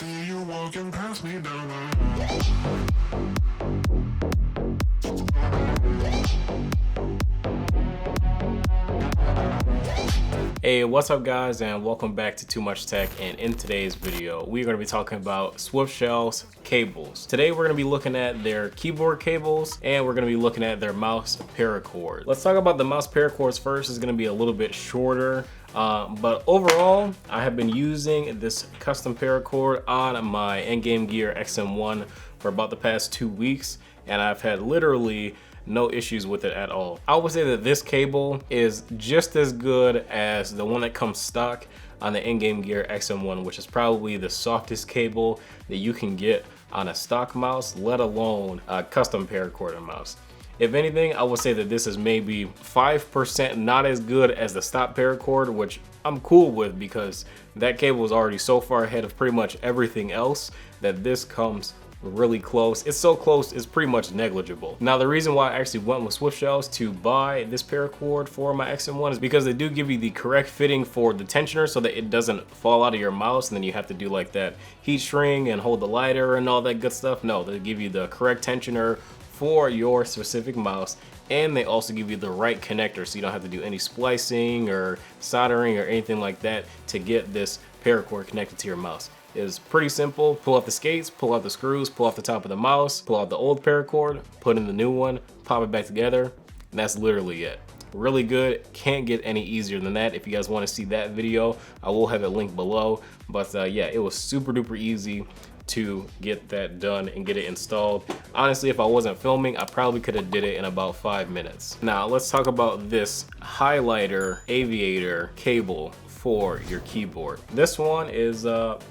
see you walking past me down Hey, what's up guys, and welcome back to Too Much Tech. And in today's video we're going to be talking about Swiftshells cables. Today we're going to be looking at their keyboard cables and we're going to be looking at their mouse paracord. Let's talk about the mouse paracords first. It's going to be a little bit shorter, but overall I have been using this custom paracord on my Endgame Gear XM1 for about the past 2 weeks, and I've had literally no issues with it at all. I would say that this cable is just as good as the one that comes stock on the Endgame Gear XM1, which is probably the softest cable that you can get on a stock mouse, let alone a custom paracord mouse. If anything, I would say that this is maybe 5% not as good as the stock paracord, which I'm cool with because that cable is already so far ahead of pretty much everything else that this comes really close. It's so close, it's pretty much negligible. Now, the reason why I actually went with Swiftshells to buy this paracord for my XM1 is because they do give you the correct fitting for the tensioner so that it doesn't fall out of your mouse and then you have to do like that heat shrink and hold the lighter and all that good stuff. No, they give you the correct tensioner for your specific mouse, and they also give you the right connector so you don't have to do any splicing or soldering or anything like that to get this paracord connected to your mouse. Is pretty simple. Pull off the skates, pull out the screws, pull off the top of the mouse, pull out the old paracord, put in the new one, pop it back together, and that's literally it. Really good. Can't get any easier than that. If you guys want to see that video, I will have it linked below. But yeah, it was super duper easy to get that done and get it installed. Honestly, if I wasn't filming, I probably could have did it in about 5 minutes. Now let's talk about this highlighter aviator cable for your keyboard. This one is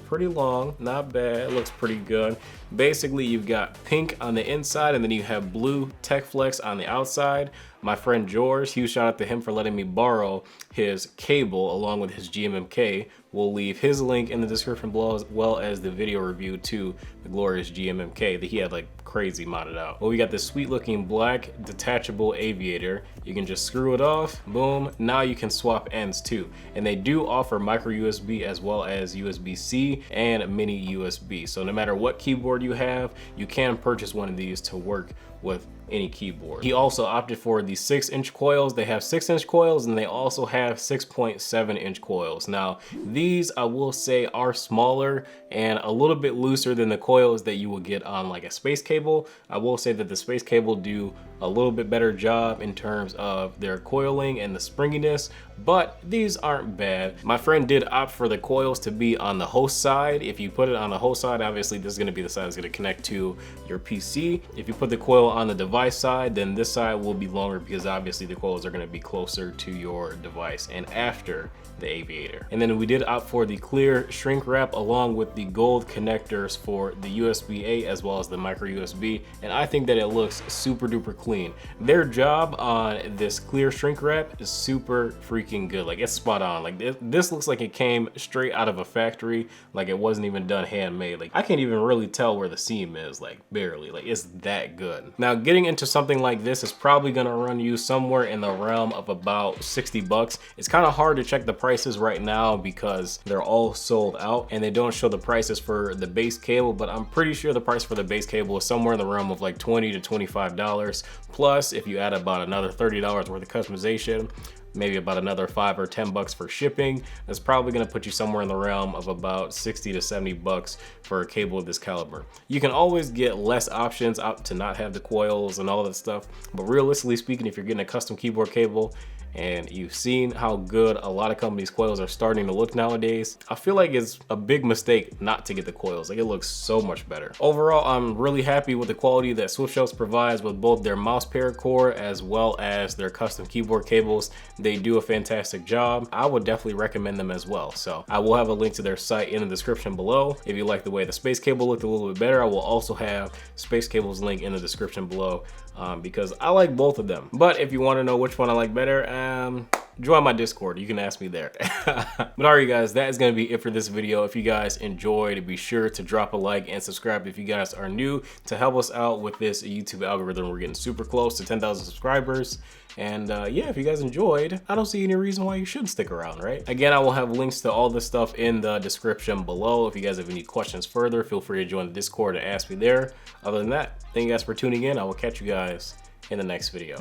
pretty long, not bad, it looks pretty good. Basically, you've got pink on the inside and then you have blue Tech Flex on the outside. My friend George, huge shout out to him for letting me borrow his cable along with his GMMK. We'll leave his link in the description below, as well as the video review to the glorious GMMK that he had like crazy modded out. Well, we got this sweet looking black detachable aviator. You can just screw it off, boom. Now you can swap ends too. And they do offer micro USB as well as USB-C and mini USB. So no matter what keyboard you have, you can purchase one of these to work with any keyboard. He also opted for the 6-inch coils. They have 6-inch coils and they also have 6.7-inch coils. Now, these I will say are smaller and a little bit looser than the coils that you will get on like a space cable. I will say that the space cable do a little bit better job in terms of their coiling and the springiness, but these aren't bad. My friend did opt for the coils to be on the host side. If you put it on the host side, obviously this is going to be the side that's going to connect to your PC. If you put the coil on the device side, then this side will be longer because obviously the coils are going to be closer to your device and after the aviator. And then we did opt for the clear shrink wrap along with the gold connectors for the USB-A as well as the micro USB, and I think that it looks super duper clean. Their job on this clear shrink wrap is super freaking good. Like, it's spot on. Like, this looks like it came straight out of a factory, like it wasn't even done handmade. Like, I can't even really tell where the seam is, like barely. Like, it's that good. Now, getting into something like this is probably gonna run you somewhere in the realm of about 60 bucks. It's kind of hard to check the prices right now because they're all sold out and they don't show the prices for the base cable, but I'm pretty sure the price for the base cable is somewhere in the realm of like $20 to $25. Plus, if you add about another $30 worth of customization, maybe about another 5 or 10 bucks for shipping, that's probably going to put you somewhere in the realm of about 60 to 70 bucks for a cable of this caliber. You can always get less options out to not have the coils and all that stuff, but realistically speaking, if you're getting a custom keyboard cable and you've seen how good a lot of companies' coils are starting to look nowadays, I feel like it's a big mistake not to get the coils. Like, it looks so much better. Overall, I'm really happy with the quality that Swiftshells provides with both their mouse paracord as well as their custom keyboard cables. They do a fantastic job. I would definitely recommend them as well. So I will have a link to their site in the description below. If you like the way the space cable looked a little bit better, I will also have space cable's link in the description below because I like both of them. But if you want to know which one I like better, join my Discord. You can ask me there. But alright guys, that is going to be it for this video. If you guys enjoyed, be sure to drop a like and subscribe if you guys are new to help us out with this YouTube algorithm. We're getting super close to 10,000 subscribers. And yeah, if you guys enjoyed, I don't see any reason why you shouldn't stick around, right? Again, I will have links to all this stuff in the description below. If you guys have any questions further, feel free to join the Discord and ask me there. Other than that, thank you guys for tuning in. I will catch you guys in the next video.